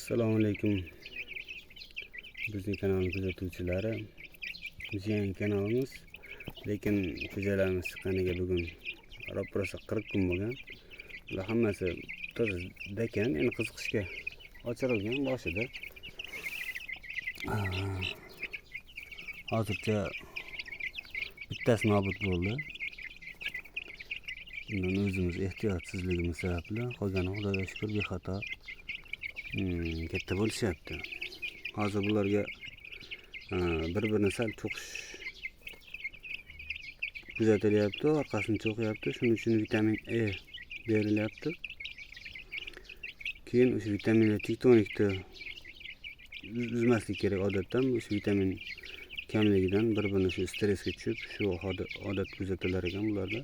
Assalomu alaykum. Bizning kanalning kuzatuvchilari. Biz yangi kanalimiz, lekin xo'jalarimiz chiqqaniga bugun ro'parasi 40 kun bo'lgan. Ular hammasi tozada ekan, endi qiziqishga ochirilgan boshida. Hozircha bittasi nobud bo'ldi. Bundan o'zimiz ehtiyotsizligimiz sababli qolgani Xudoga shukr bexato katta bo'lishyapti. Hozir bularga bir-birini sal to'qish kuzatilyapti, orqasini cho'qyapti. Shuning uchun vitamin E berilyapti. Keyin o'sha vitaminlar tektonikda uzmaslik kerak odatdan. O'sha vitamin kamligidan bir-birini shu stressga tushib, shu odat kuzatilar ekan bularda.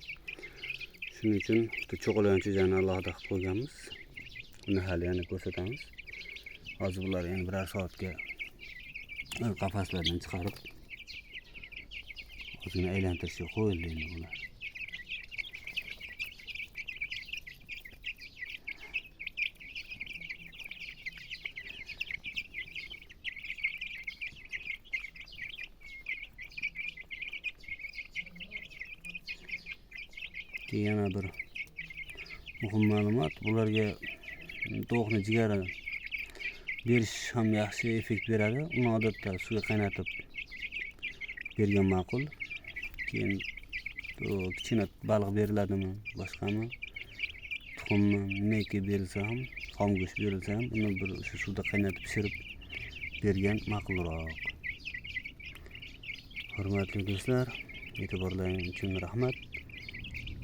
Shuning uchun cho'qilgan jo'jani alohida qilib qo'yganmiz. Buni hali yana ko'rsatamiz. Hozir bular endi birar soatga qafaslardan chiqarib o'zini aylantirishga qo'yildi endi bular. Yana bir muhim ma'lumot, bularga tovuqni jigari berish ham yaxshi effekt beradi. Uni odatda suvga qaynatib bergan ma'qul. Keyin kichkina baliq beriladimi, boshqami, tuxummi, nimaki berilsa ham, xom go'sht berilsa ham, uni bir o'sha suvda qaynatib pishirib bergan ma'qulroq. Hurmatli do'stlar, e'tiborlaringiz uchun rahmat.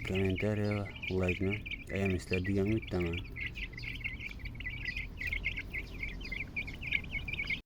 Kommentariya va laykni ayamizlar degan umiddaman.